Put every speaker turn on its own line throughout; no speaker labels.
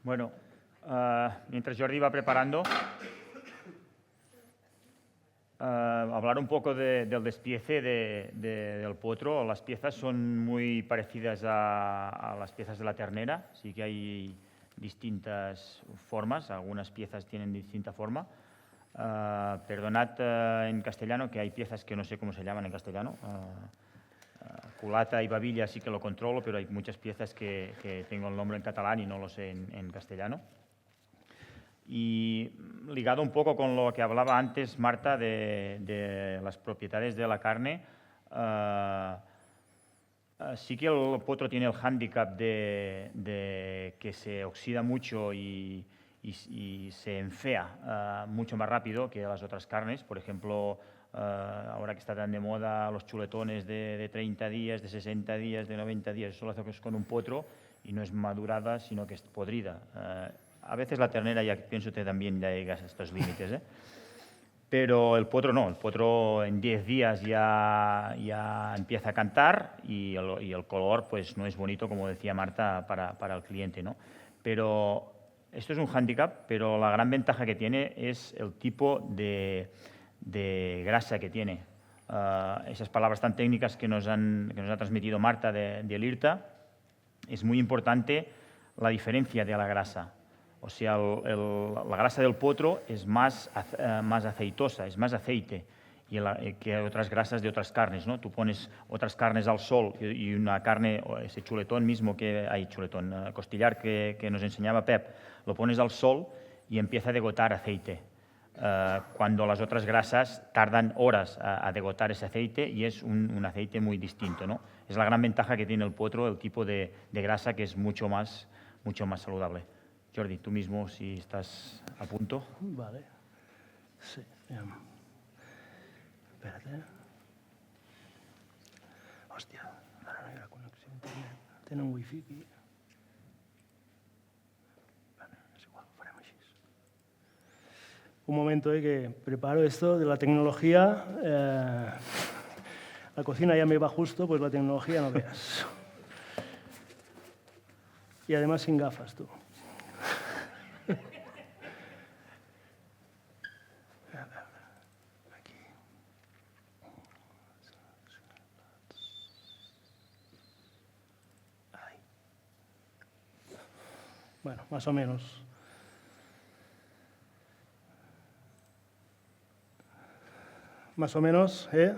Bueno, mientras Jordi va preparando, hablar un poco del despiece del potro. Las piezas son muy parecidas a las piezas de la ternera, sí que hay distintas formas, algunas piezas tienen distinta forma. Perdonad en castellano, que hay piezas que no sé cómo se llaman en castellano. Culata y babilla sí que lo controlo, pero hay muchas piezas que tengo el nombre en catalán y no lo sé en castellano. Y ligado un poco con lo que hablaba antes Marta de las propiedades de la carne, sí que el potro tiene el hándicap de que se oxida mucho y se enfea mucho más rápido que las otras carnes. Por ejemplo, ahora que está tan de moda los chuletones de 30 días, de 60 días, de 90 días, eso lo haces con un potro y no es madurada, sino que es podrida. A veces la ternera, ya pienso que también ya llegas a estos límites, ¿eh? Pero el potro no, el potro en 10 días ya empieza a cantar y el color pues no es bonito, como decía Marta, para el cliente, ¿no? Pero esto es un hándicap, pero la gran ventaja que tiene es el tipo de grasa que tiene. Esas palabras tan técnicas que nos ha transmitido Marta del IRTA, es muy importante la diferencia de la grasa. O sea, la grasa del potro es más aceitosa, es más aceite que otras grasas de otras carnes, ¿no? Tú pones otras carnes al sol y una carne, ese chuletón mismo costillar que nos enseñaba Pep, lo pones al sol y empieza a degotar aceite. Cuando las otras grasas tardan horas a degotar ese aceite y es un aceite muy distinto, ¿no? Es la gran ventaja que tiene el potro, el tipo de grasa que es mucho más saludable. Jordi, tú mismo, si estás a punto.
Vale. Sí. Espérate. Hòstia, ara no hi ha connexió a internet. Tenen wifi aquí. Bueno, és igual, ho farem així. Un momento, que preparo esto de la tecnología. La cocina ya me va justo, pues la tecnología no veas. Y además sin gafas, tú. Bueno, más o menos. Más o menos, ¿eh?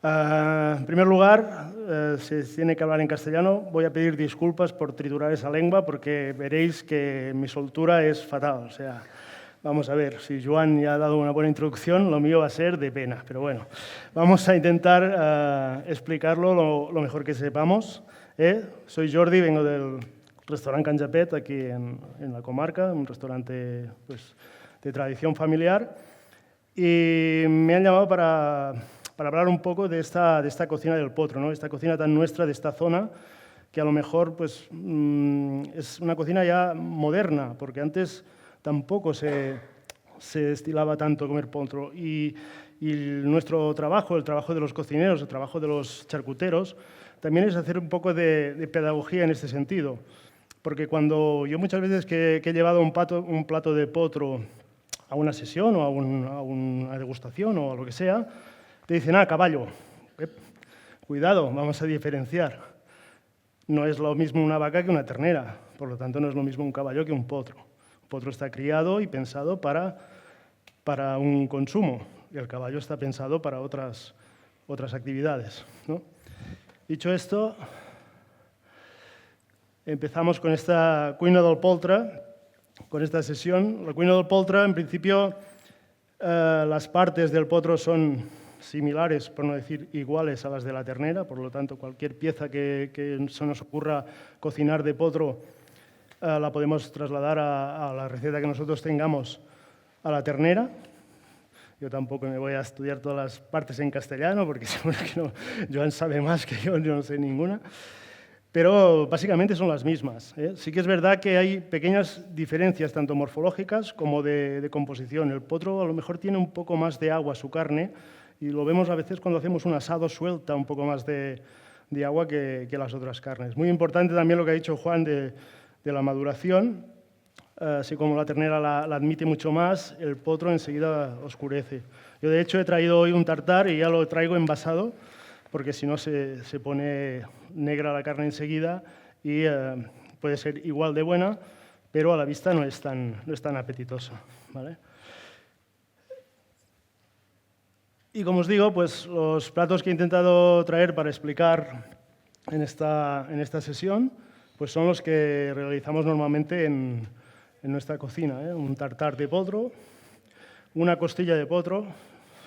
En primer lugar, se tiene que hablar en castellano. Voy a pedir disculpas por triturar esa lengua porque veréis que mi soltura es fatal. O sea, vamos a ver, si Joan ya ha dado una buena introducción, lo mío va a ser de pena. Pero bueno, vamos a intentar explicarlo lo mejor que sepamos. Soy Jordi, vengo del restaurante Can Japet, aquí en la comarca, un restaurante pues, de tradición familiar. Y me han llamado para hablar un poco de esta cocina del potro, ¿no? Esta cocina tan nuestra de esta zona, que a lo mejor pues, es una cocina ya moderna, porque antes tampoco se estilaba tanto comer potro. Y nuestro trabajo, el trabajo de los cocineros, el trabajo de los charcuteros, también es hacer un poco de pedagogía en este sentido. Porque cuando yo muchas veces que he llevado un plato de potro a una sesión o a una degustación o a lo que sea, te dicen, caballo. Cuidado, vamos a diferenciar. No es lo mismo una vaca que una ternera, por lo tanto no es lo mismo un caballo que un potro. Un potro está criado y pensado para un consumo y el caballo está pensado para otras actividades, ¿no? Dicho esto, empezamos con esta cuina del poltre, con esta sesión. La cuina del poltre, en principio, las partes del potro son similares, por no decir iguales a las de la ternera, por lo tanto, cualquier pieza que se nos ocurra cocinar de potro la podemos trasladar a la receta que nosotros tengamos a la ternera. Yo tampoco me voy a estudiar todas las partes en castellano, porque seguro que no, Joan sabe más que yo no sé ninguna. Pero básicamente son las mismas, ¿eh? Sí que es verdad que hay pequeñas diferencias, tanto morfológicas como de composición. El potro a lo mejor tiene un poco más de agua su carne, y lo vemos a veces cuando hacemos un asado, suelta un poco más de agua que las otras carnes. Muy importante también lo que ha dicho Juan de la maduración. así como la ternera la admite mucho más, el potro enseguida oscurece. Yo, de hecho, he traído hoy un tartar y ya lo traigo envasado, porque si no se pone negra la carne enseguida y puede ser igual de buena, pero a la vista no es tan apetitosa, ¿vale? Y como os digo, pues los platos que he intentado traer para explicar en esta sesión pues son los que realizamos normalmente en nuestra cocina, ¿eh? Un tartar de potro, una costilla de potro,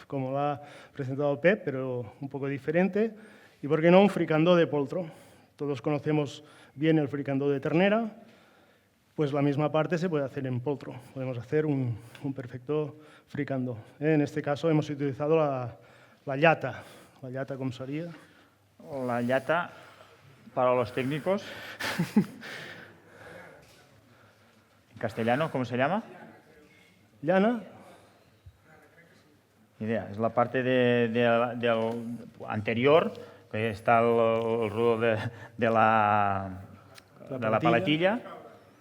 como la ha presentado Pep, pero un poco diferente, y por qué no un fricandó de poltro. Todos conocemos bien el fricandó de ternera, pues la misma parte se puede hacer en poltro. Podemos hacer un perfecto fricandó. En este caso hemos utilizado la llata. La llata, ¿cómo sería?
La llata, para los técnicos. En castellano, ¿cómo se llama?
Llana.
Idea, es la parte del anterior, que está el rudo de la paletilla.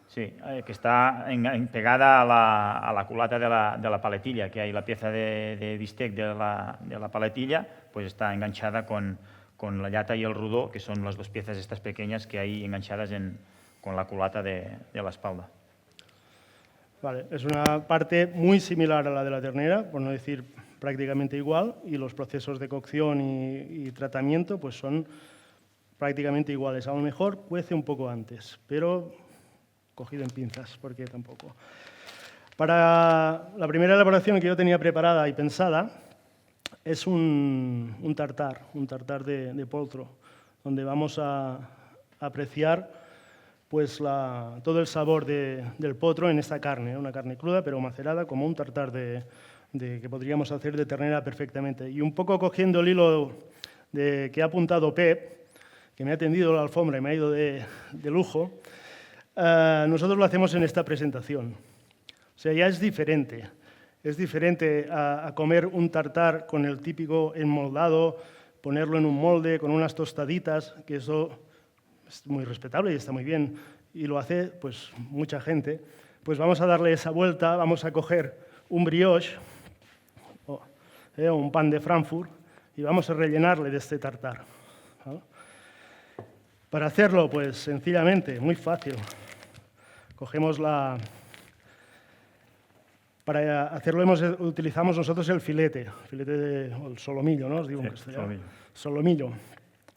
Sí, que está pegada a la culata de la paletilla, que hay la pieza de bistec de la paletilla, pues está enganchada con la llata y el rudo, que son las dos piezas estas pequeñas que hay enganchadas con la culata de la espalda.
Vale, es una parte muy similar a la de la ternera, por no decir prácticamente igual, y los procesos de cocción y tratamiento pues son prácticamente iguales. A lo mejor cuece un poco antes, pero cogido en pinzas, porque tampoco. Para la primera elaboración que yo tenía preparada y pensada es un tartar de poltro, donde vamos a apreciar pues todo el sabor del potro en esta carne, una carne cruda pero macerada, como un tartar que podríamos hacer de ternera perfectamente. Y un poco cogiendo el hilo que ha apuntado Pep, que me ha tendido la alfombra y me ha ido de lujo, nosotros lo hacemos en esta presentación. O sea, ya es diferente. Es diferente a comer un tartar con el típico enmoldado, ponerlo en un molde con unas tostaditas, que eso es muy respetable y está muy bien, y lo hace pues mucha gente. Pues vamos a darle esa vuelta, vamos a coger un brioche o un pan de Frankfurt y vamos a rellenarle de este tartar, ¿no? Para hacerlo, pues sencillamente, muy fácil. Cogemos Para hacerlo utilizamos nosotros el filete o el solomillo, ¿no? Os digo en castellano. Solomillo.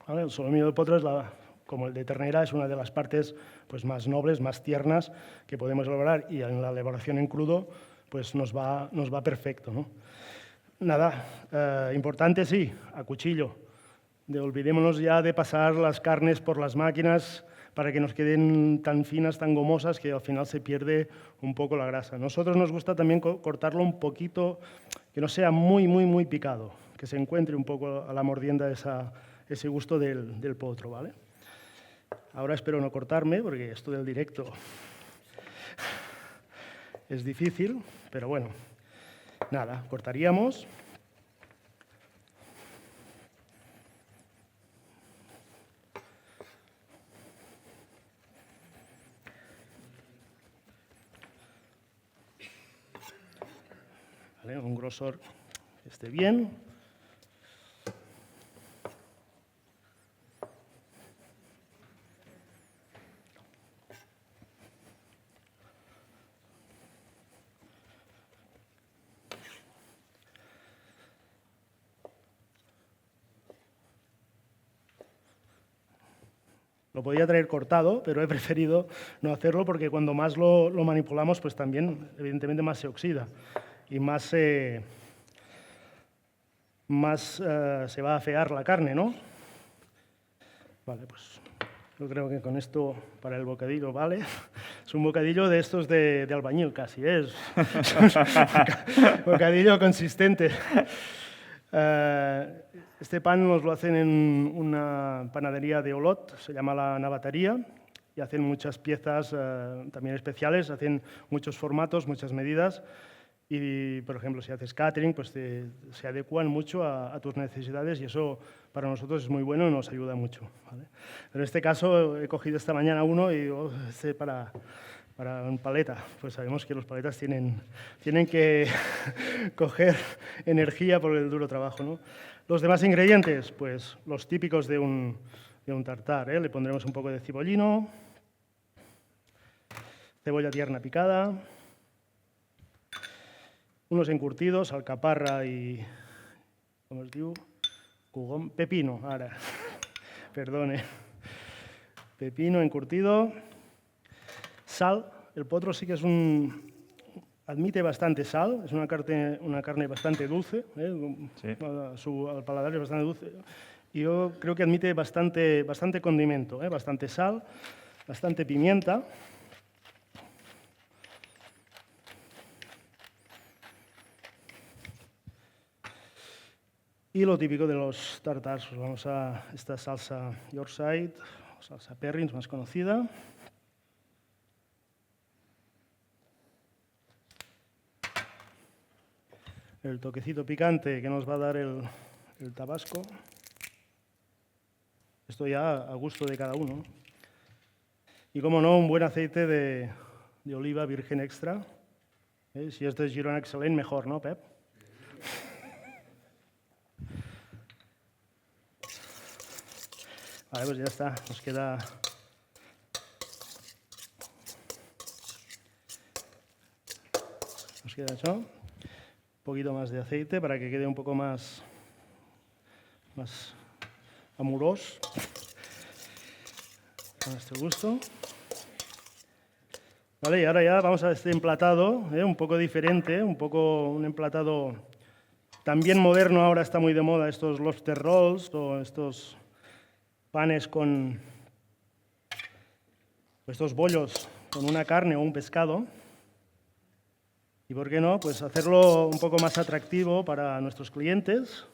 ¿Vale? El solomillo de potro es como el de ternera, es una de las partes pues, más nobles, más tiernas que podemos elaborar, y en la elaboración en crudo pues nos va perfecto, ¿no? Nada, importante sí, a cuchillo. Olvidémonos ya de pasar las carnes por las máquinas para que nos queden tan finas, tan gomosas, que al final se pierde un poco la grasa. A nosotros nos gusta también cortarlo un poquito, que no sea muy, muy, muy picado, que se encuentre un poco a la mordienda ese gusto del potro, ¿vale? Ahora espero no cortarme, porque esto del directo es difícil, pero bueno, nada, cortaríamos. ¿Vale? Un grosor que esté bien. Lo podía traer cortado, pero he preferido no hacerlo porque cuando más lo manipulamos, pues también, evidentemente, más se oxida y más se va a afear la carne, ¿no? Vale, pues yo creo que con esto para el bocadillo vale. Es un bocadillo de estos de albañil casi, ¿eh? Es un bocadillo consistente. Este pan nos lo hacen en una panadería de Olot, se llama La Navatería, y hacen muchas piezas también especiales, hacen muchos formatos, muchas medidas, y, por ejemplo, si haces catering, pues se adecuan mucho a tus necesidades, y eso para nosotros es muy bueno y nos ayuda mucho, ¿vale? Pero en este caso he cogido esta mañana uno y digo, para para un paleta, pues sabemos que los paletas tienen que coger energía por el duro trabajo, ¿no? Los demás ingredientes, pues los típicos de un tartar, ¿eh? Le pondremos un poco de cebollino, cebolla tierna picada, unos encurtidos, alcaparra y, com es diu? Cogom, pepino, ara, perdone. Pepino encurtido, sal. El potro sí que admite bastante sal, es una carne bastante dulce,
Sí.
Al paladar es bastante dulce. Y yo creo que admite bastante condimento, bastante sal, bastante pimienta. Y lo típico de los tartars, pues vamos a esta salsa Yorkshire, salsa Perrins más conocida. El toquecito picante que nos va a dar el tabasco. Esto ya a gusto de cada uno. Y como no, un buen aceite de oliva virgen extra. Si este es Girona Excel·lent, mejor, ¿no, Pep? Vale, pues ya está, nos queda eso. Un poquito más de aceite para que quede un poco más amoroso a nuestro gusto. Vale, y ahora ya vamos a este emplatado, un poco diferente, un emplatado también moderno. Ahora está muy de moda estos lobster rolls o estos panes con estos bollos con una carne o un pescado. Y por qué no, pues hacerlo un poco más atractivo para nuestros clientes.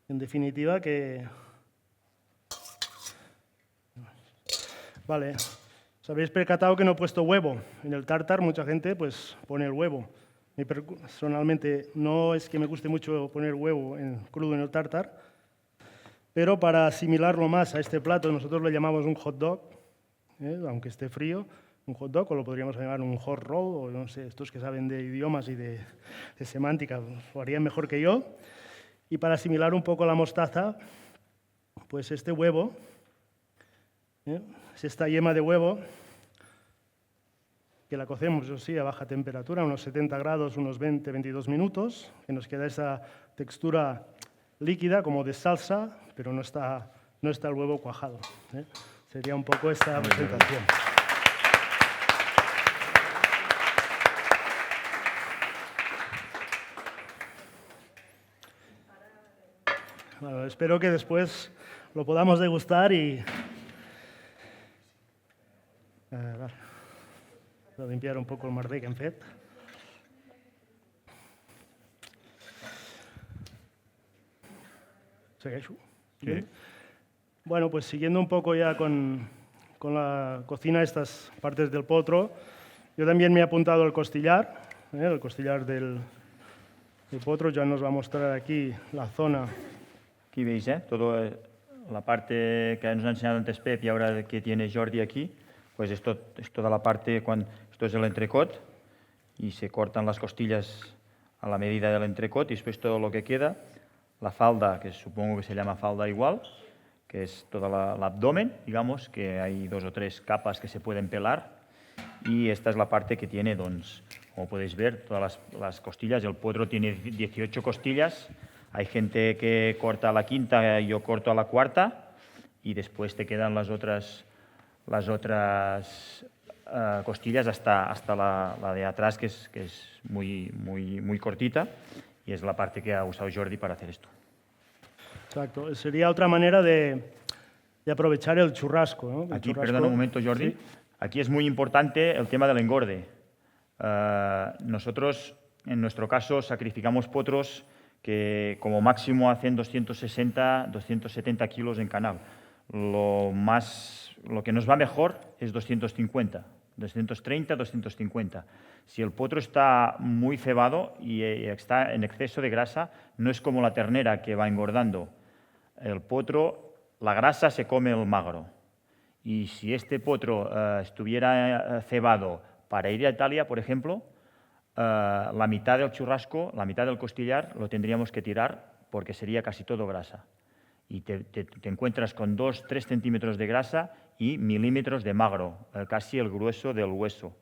En definitiva, que... Vale, os habéis percatado que no he puesto huevo. En el tartar mucha gente pues pone el huevo. Personalmente no es que me guste mucho poner huevo crudo en el tartar, pero para asimilarlo más a este plato nosotros lo llamamos un hot dog, aunque esté frío, un hot dog, o lo podríamos llamar un hot roll, o no sé, estos que saben de idiomas y de semántica lo harían mejor que yo. Y para asimilar un poco la mostaza, pues este huevo, es esta yema de huevo, que la cocemos, eso sí, a baja temperatura, unos 70 grados, unos 20-22 minutos, que nos queda esa textura líquida, como de salsa, pero no está el huevo cuajado. Sería un poco esta presentación. Bueno, espero que después lo podamos degustar y... Voy a limpiar un poco el merder que hem fet. ¿Segueixo?
Sí.
Bueno, pues siguiendo un poco ya con la cocina, estas partes del potro, yo también me he apuntado el costillar del potro. Ya nos va a mostrar aquí la zona.
Aquí veis, toda la parte que nos ha enseñado antes Pep y ahora que tiene Jordi aquí, pues esto es toda la parte, esto es el entrecot y se cortan las costillas a la medida del entrecot y después todo lo que queda, la falda, que supongo que se llama falda igual, que es todo el abdomen, digamos, que hay 2 o 3 capas que se pueden pelar y esta es la parte que tiene, doncs, como podéis ver, todas las costillas. El potro tiene 18 costillas. Hay gente que corta a la quinta, yo corto a la cuarta y después te quedan las otras costillas hasta la de atrás, que es muy cortita y es la parte que ha usado Jordi para hacer esto.
Exacto. Sería otra manera de aprovechar el churrasco, ¿no?
Aquí, perdón un momento, Jordi. Sí. Aquí es muy importante el tema del engorde. Nosotros, en nuestro caso, sacrificamos potros que como máximo hacen 260, 270 kilos en canal. Lo que nos va mejor es 250, 230, 250. Si el potro está muy cebado y está en exceso de grasa, no es como la ternera que va engordando. El potro, la grasa se come el magro Y si este potro estuviera cebado para ir a Italia, por ejemplo, la mitad del churrasco, la mitad del costillar, lo tendríamos que tirar porque sería casi todo grasa. Y te encuentras con 2-3 centímetros de grasa y milímetros de magro, casi el grueso del hueso.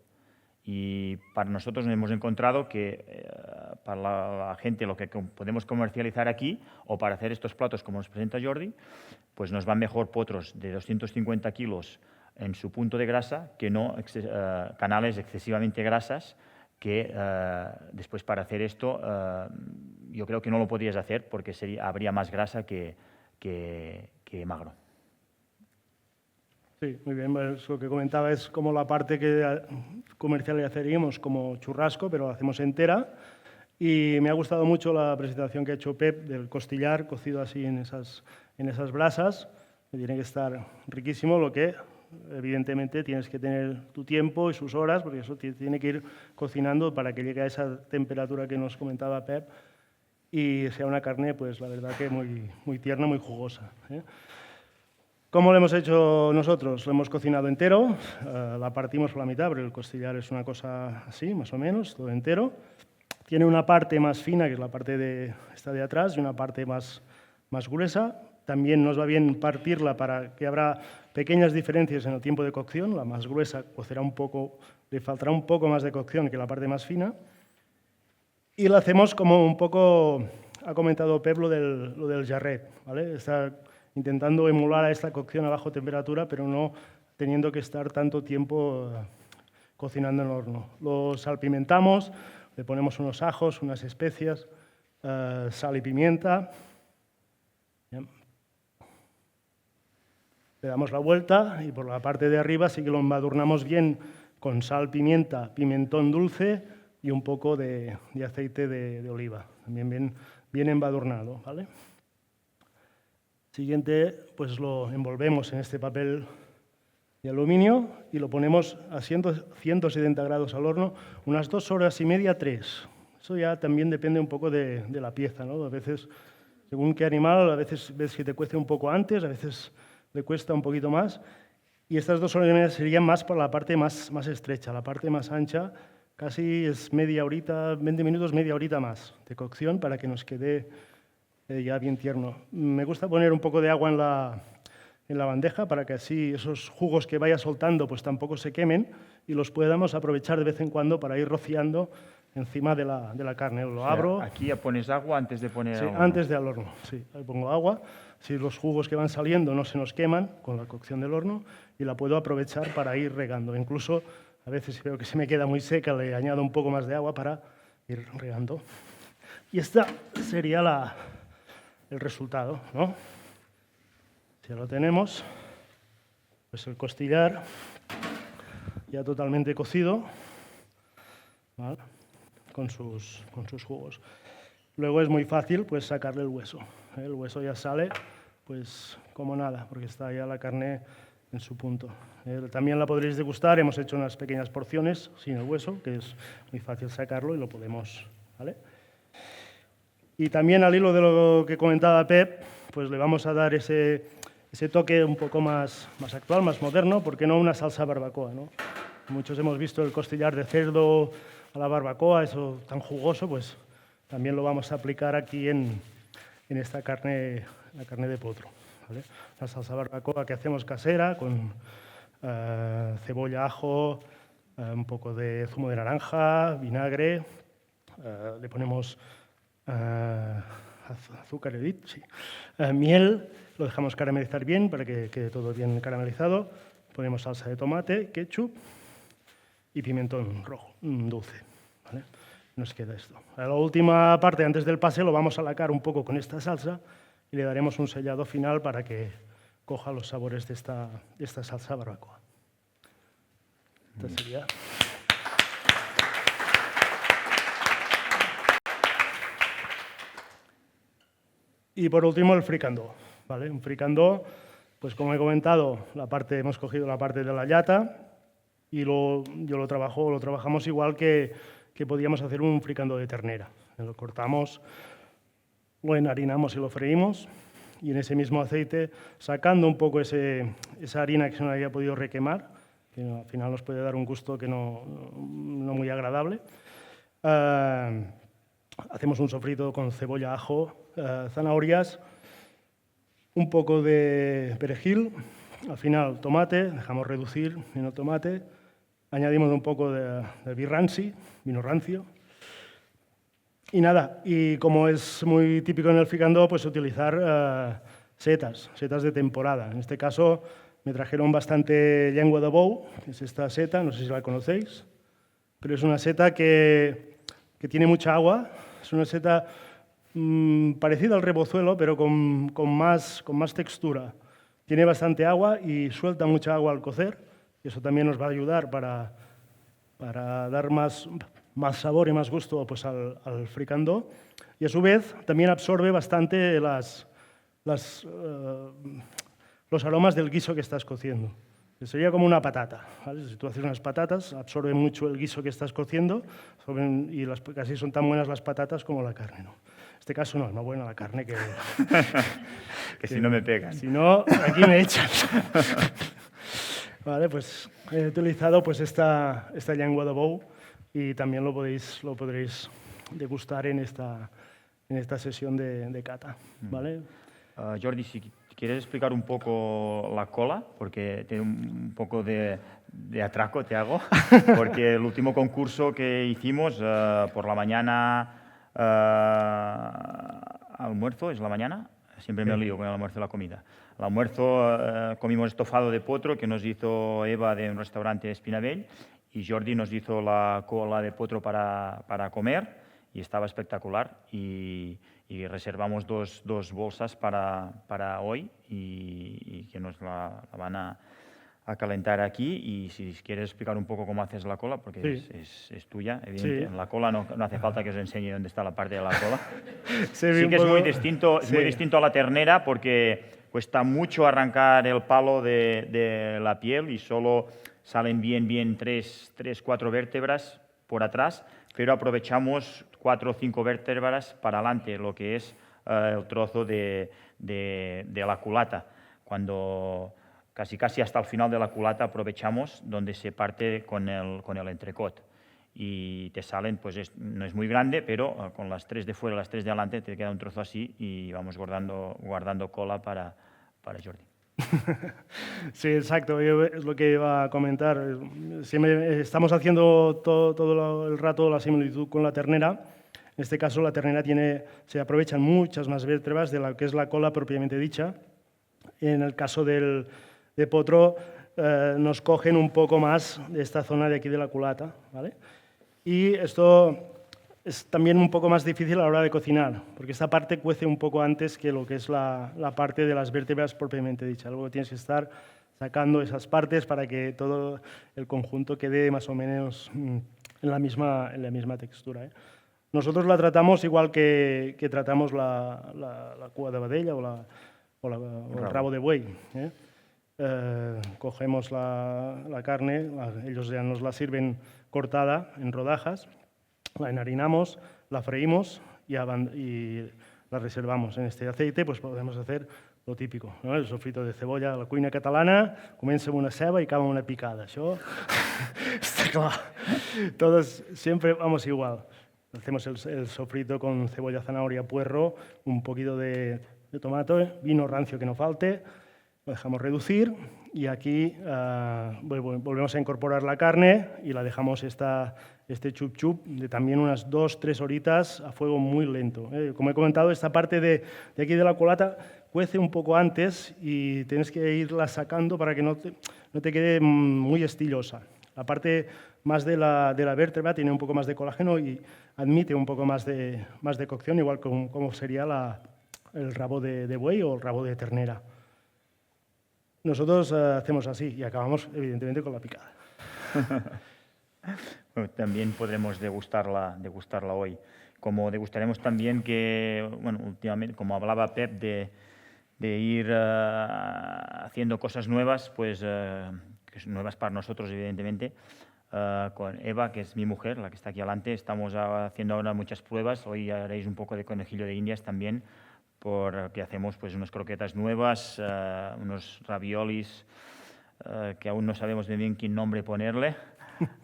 Y para nosotros hemos encontrado que para la gente lo que podemos comercializar aquí o para hacer estos platos como nos presenta Jordi, pues nos van mejor potros de 250 kilos en su punto de grasa que no canales excesivamente grasas que después para hacer esto yo creo que no lo podrías hacer porque habría más grasa que magro.
Sí, muy bien. Pues lo que comentaba es como la parte que comercializaríamos como churrasco, pero lo hacemos entera. Y me ha gustado mucho la presentación que ha hecho Pep del costillar cocido así en esas brasas. Que tiene que estar riquísimo, lo que evidentemente tienes que tener tu tiempo y sus horas, porque eso tiene que ir cocinando para que llegue a esa temperatura que nos comentaba Pep y sea una carne, pues la verdad que muy, muy tierna, muy jugosa, ¿eh? ¿Cómo lo hemos hecho nosotros? Lo hemos cocinado entero, la partimos por la mitad, pero el costillar es una cosa así, más o menos, todo entero. Tiene una parte más fina, que es la parte esta de atrás, y una parte más gruesa. También nos va bien partirla para que habrá pequeñas diferencias en el tiempo de cocción. La más gruesa cocerá un poco, le faltará un poco más de cocción que la parte más fina. Y la hacemos como un poco, ha comentado Pep lo del jarret, ¿vale? Está intentando emular a esta cocción a baja temperatura, pero no teniendo que estar tanto tiempo cocinando en el horno. Lo salpimentamos, le ponemos unos ajos, unas especias, sal y pimienta. Bien. Le damos la vuelta y por la parte de arriba sí que lo embadurnamos bien con sal, pimienta, pimentón dulce y un poco de aceite de oliva, también bien embadurnado, ¿vale? Siguiente, pues lo envolvemos en este papel de aluminio y lo ponemos a 170 grados al horno, unas 2 horas y media, 3. Eso ya también depende un poco de la pieza, ¿no? A veces, según qué animal, a veces ves que te cuece un poco antes, a veces le cuesta un poquito más. Y estas 2 horas y media serían más por la parte más estrecha, la parte más ancha, casi es media horita, 20 minutos, media horita más de cocción para que nos quede ya bien tierno. Me gusta poner un poco de agua en la bandeja para que así esos jugos que vaya soltando pues tampoco se quemen y los podamos aprovechar de vez en cuando para ir rociando encima de la carne. Lo abro.
Aquí ya pones agua antes de poner
Sí,
al horno.
antes de al horno, sí. Ahí pongo agua. Si los jugos que van saliendo no se nos queman con la cocción del horno y la puedo aprovechar para ir regando. Incluso a veces si veo que se me queda muy seca le añado un poco más de agua para ir regando. Y esta sería el resultado, ¿no? Ya lo tenemos, pues el costillar ya totalmente cocido, ¿vale? con sus jugos. Luego es muy fácil pues sacarle el hueso. El hueso ya sale pues como nada, porque está ya la carne en su punto. También la podréis degustar, hemos hecho unas pequeñas porciones sin el hueso, que es muy fácil sacarlo y lo podemos, ¿vale? Y también al hilo de lo que comentaba Pep, pues le vamos a dar ese toque un poco más actual, más moderno, ¿por qué no una salsa barbacoa, ¿no? Muchos hemos visto el costillar de cerdo a la barbacoa, eso tan jugoso, pues también lo vamos a aplicar aquí en esta carne, la carne de potro, ¿vale? La salsa barbacoa que hacemos casera con cebolla, ajo, un poco de zumo de naranja, vinagre, le ponemos azúcar, sí. Miel, lo dejamos caramelizar bien para que quede todo bien caramelizado. Ponemos salsa de tomate, ketchup y pimentón rojo, dulce, ¿vale? Nos queda esto. A la última parte, antes del pase, lo vamos a lacar un poco con esta salsa y le daremos un sellado final para que coja los sabores de esta salsa barbacoa. Esta sería... Y por último el fricandó, ¿vale? Un fricandó, pues como he comentado, hemos cogido la parte de la llata y yo lo trabajamos igual que podíamos hacer un fricandó de ternera. Lo cortamos, lo enharinamos y lo freímos y en ese mismo aceite, sacando un poco esa harina que se nos había podido requemar, que al final nos puede dar un gusto que no muy agradable. Hacemos un sofrito con cebolla, ajo, zanahorias, un poco de perejil, al final tomate, dejamos reducir en el tomate, añadimos un poco de vino rancio, y nada, y como es muy típico en el fricandó, pues utilizar setas de temporada. En este caso me trajeron bastante llengua de bou, que es esta seta, no sé si la conocéis, pero es una seta que tiene mucha agua, es una seta parecida al rebozuelo, pero con más textura. Tiene bastante agua y suelta mucha agua al cocer, y eso también nos va a ayudar para dar más sabor y más gusto pues, al fricandó. Y a su vez también absorbe bastante los aromas del guiso que estás cociendo. Sería como una patata, ¿vale? Si tú haces unas patatas, absorbe mucho el guiso que estás cociendo y casi son tan buenas las patatas como la carne, ¿no? En este caso no, es más buena la carne que...
que si no me pegas.
Si no, aquí me echas. Vale, pues he utilizado pues, esta llengua de bou y también lo podréis degustar en esta sesión de cata, ¿vale?
Jordi, si quieres explicar un poco la cola, porque tiene un poco de atraco, te hago, porque el último concurso que hicimos por la mañana, almuerzo, ¿es la mañana? Siempre me lío con el almuerzo y la comida. Al almuerzo comimos estofado de potro que nos hizo Eva de un restaurante de Espinavell y Jordi nos hizo la cola de potro para comer y estaba espectacular. Y reservamos dos bolsas para hoy y que nos la van a calentar aquí. Y si quieres explicar un poco cómo haces la cola, porque
sí.
es tuya, evidentemente. Sí. En la cola no hace falta que os enseñe dónde está la parte de la cola.
Sí
que es muy distinto a la ternera porque cuesta mucho arrancar el palo de la piel y solo salen bien 3-4 vértebras por atrás, pero aprovechamos 4 o 5 vértebras para adelante, lo que es el trozo de la culata. Cuando casi hasta el final de la culata aprovechamos donde se parte con el entrecot. Y te salen, pues no es muy grande, pero con las 3 de fuera y las 3 de adelante te queda un trozo así y vamos guardando cola para Jordi.
Sí, exacto, es lo que iba a comentar. Siempre estamos haciendo todo el rato la similitud con la ternera. En este caso, la ternera se aprovechan muchas más vértebras de lo que es la cola propiamente dicha. En el caso de potro, nos cogen un poco más de esta zona de aquí de la culata, ¿vale? Y esto es también un poco más difícil a la hora de cocinar, porque esta parte cuece un poco antes que lo que es la parte de las vértebras propiamente dicha. Luego tienes que estar sacando esas partes para que todo el conjunto quede más o menos en la misma textura, ¿eh? Nosotros la tratamos igual que tratamos la cua de vedella o el rabo de buey, ¿eh? Cogemos la carne, ellos ya nos la sirven cortada en rodajas, la enharinamos, la freímos y la reservamos en este aceite. Pues podemos hacer lo típico, ¿no? El sofrito de cebolla, la cuina catalana, comença amb una ceba y acaba amb una picada. Això está claro. Todos siempre vamos igual. Hacemos el sofrito con cebolla, zanahoria, puerro, un poquito de tomate, vino rancio que no falte, lo dejamos reducir y aquí volvemos a incorporar la carne y la dejamos este chup-chup de también unas 2-3 horitas a fuego muy lento. Como he comentado, esta parte de aquí de la culata cuece un poco antes y tienes que irla sacando para que no te quede muy estillosa. La parte más de la vértebra tiene un poco más de colágeno y admite un poco más de cocción, igual como sería el rabo de buey o el rabo de ternera. Nosotros hacemos así y acabamos, evidentemente, con la picada.
Bueno, también podremos degustarla hoy. Como degustaremos también que, bueno, últimamente, como hablaba Pep, de ir haciendo cosas nuevas, pues que son nuevas para nosotros, evidentemente. Con Eva, que es mi mujer, la que está aquí adelante, estamos haciendo ahora muchas pruebas. Hoy haréis un poco de conejillo de Indias también porque hacemos pues unas croquetas nuevas, unos raviolis que aún no sabemos bien qué nombre ponerle,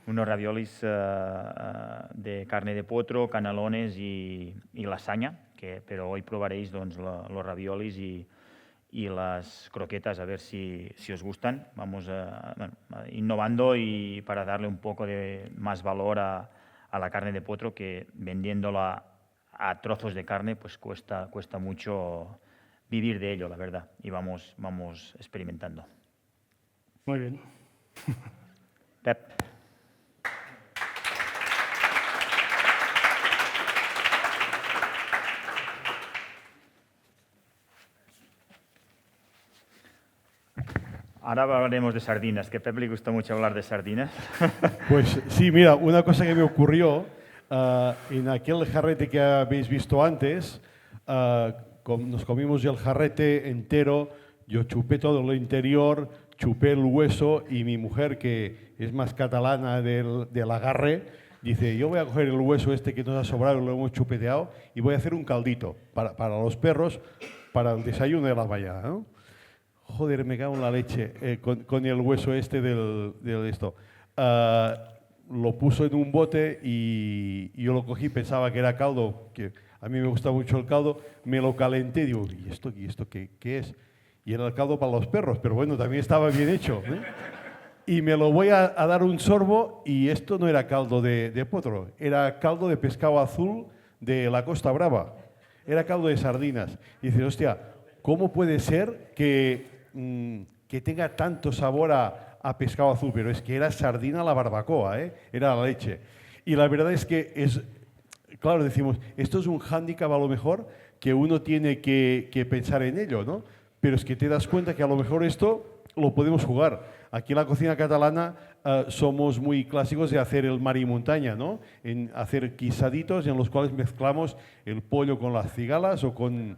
unos raviolis de carne de potro, canalones y lasaña, pero hoy probaréis doncs, los raviolis y las croquetas a ver si os gustan. Vamos innovando y para darle un poco de más valor a la carne de potro, que vendiéndola a trozos de carne pues cuesta mucho vivir de ello, la verdad, y vamos experimentando.
Muy bien.
Pep. Ahora hablaremos de sardinas, que a Pep le gusta mucho hablar de sardinas.
Pues sí, mira, una cosa que me ocurrió, en aquel jarrete que habéis visto antes, nos comimos el jarrete entero, yo chupé todo lo interior, chupé el hueso y mi mujer, que es más catalana del agarre, dice, yo voy a coger el hueso este que nos ha sobrado, lo hemos chupeteado, y voy a hacer un caldito para los perros, para el desayuno de la mañana, ¿no? Joder, me cago en la leche con el hueso este del esto. Lo puso en un bote y yo lo cogí, pensaba que era caldo, que a mí me gusta mucho el caldo, me lo calenté, digo, ¿y esto qué es? Y era el caldo para los perros, pero bueno, también estaba bien hecho, ¿eh? Y me lo voy a dar un sorbo y esto no era caldo de potro, era caldo de pescado azul de la Costa Brava, era caldo de sardinas. Y dices, hostia, ¿cómo puede ser que tenga tanto sabor a pescado azul? Pero es que era sardina a la barbacoa, ¿eh? Era la leche. Y la verdad es que claro, decimos, esto es un hándicap a lo mejor que uno tiene que pensar en ello, ¿no? Pero es que te das cuenta que a lo mejor esto lo podemos jugar. Aquí en la cocina catalana somos muy clásicos de hacer el mar y montaña, ¿no? En hacer guisaditos en los cuales mezclamos el pollo con las cigalas o con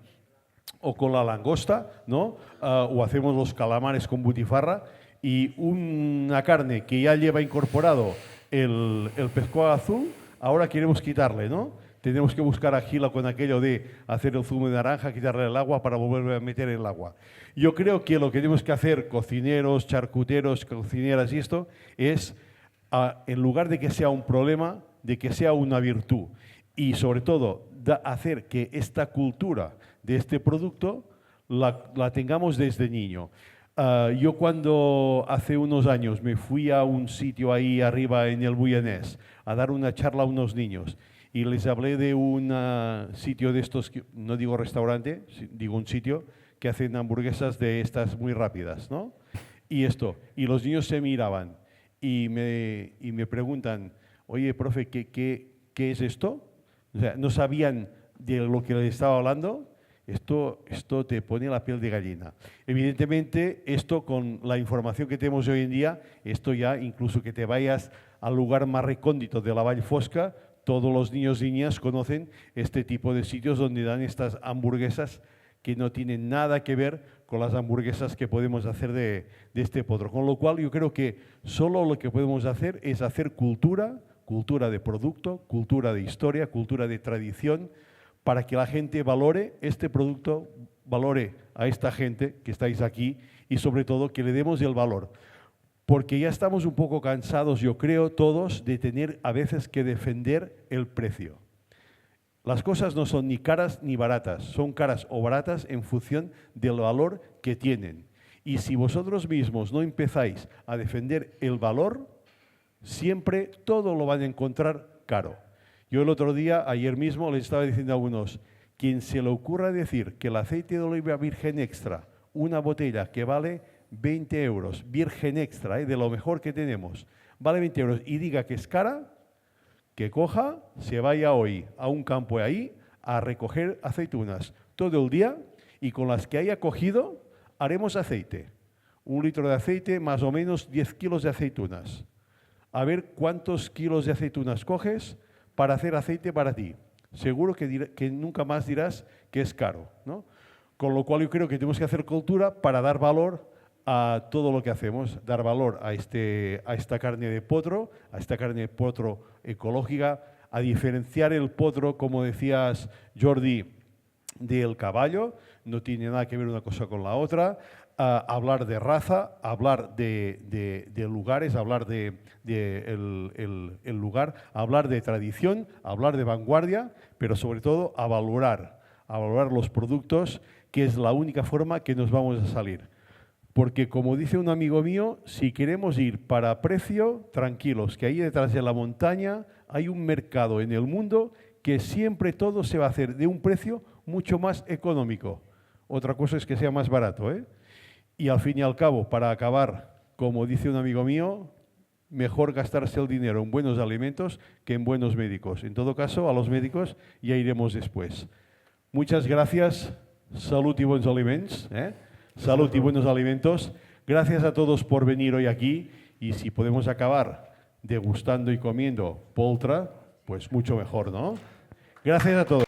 la langosta, ¿no? O hacemos los calamares con butifarra, y una carne que ya lleva incorporado el pescado azul, ahora queremos quitarle, ¿no? Tenemos que buscar agila con aquello de hacer el zumo de naranja, quitarle el agua para volver a meter el agua. Yo creo que lo que tenemos que hacer, cocineros, charcuteros, cocineras y esto, es, en lugar de que sea un problema, de que sea una virtud. Y sobre todo, hacer que esta cultura de este producto la tengamos desde niño. Yo cuando hace unos años me fui a un sitio ahí arriba en el Buyanés a dar una charla a unos niños y les hablé de un sitio de estos, no digo restaurante, digo un sitio que hacen hamburguesas de estas muy rápidas, ¿no? Y los niños se miraban y me preguntan, oye, profe, ¿qué es esto? O sea, no sabían de lo que les estaba hablando. Esto te pone la piel de gallina. Evidentemente, esto con la información que tenemos hoy en día, esto ya, incluso que te vayas al lugar más recóndito de la Vall Fosca, todos los niños y niñas conocen este tipo de sitios donde dan estas hamburguesas que no tienen nada que ver con las hamburguesas que podemos hacer de este potro. Con lo cual, yo creo que solo lo que podemos hacer es hacer cultura de producto, cultura de historia, cultura de tradición, para que la gente valore este producto, valore a esta gente que estáis aquí y sobre todo que le demos el valor. Porque ya estamos un poco cansados, yo creo, todos, de tener a veces que defender el precio. Las cosas no son ni caras ni baratas, son caras o baratas en función del valor que tienen. Y si vosotros mismos no empezáis a defender el valor, siempre todo lo van a encontrar caro. Yo el otro día, ayer mismo, les estaba diciendo a algunos, quien se le ocurra decir que el aceite de oliva virgen extra, una botella que vale 20 euros, virgen extra, de lo mejor que tenemos, vale 20 euros, y diga que es cara, que coja, se vaya hoy a un campo ahí a recoger aceitunas todo el día, y con las que haya cogido haremos aceite. 1 litro de aceite, más o menos 10 kilos de aceitunas. A ver cuántos kilos de aceitunas coges para hacer aceite para ti. Seguro que nunca más dirás que es caro, ¿no? Con lo cual yo creo que tenemos que hacer cultura para dar valor a todo lo que hacemos, dar valor a esta carne de potro, a esta carne de potro ecológica, a diferenciar el potro, como decías, Jordi, del caballo, no tiene nada que ver una cosa con la otra. Hablar de raza, hablar de lugares, hablar de el lugar, hablar de tradición, hablar de vanguardia, pero sobre todo a valorar los productos, que es la única forma que nos vamos a salir. Porque, como dice un amigo mío, si queremos ir para precio, tranquilos, que ahí detrás de la montaña hay un mercado en el mundo que siempre todo se va a hacer de un precio mucho más económico. Otra cosa es que sea más barato, ¿eh? Y al fin y al cabo, para acabar, como dice un amigo mío, mejor gastarse el dinero en buenos alimentos que en buenos médicos. En todo caso, a los médicos ya iremos después. Muchas gracias. Salud y buenos alimentos. Salud y buenos alimentos. Gracias a todos por venir hoy aquí. Y si podemos acabar degustando y comiendo poltra, pues mucho mejor, ¿no? Gracias a todos.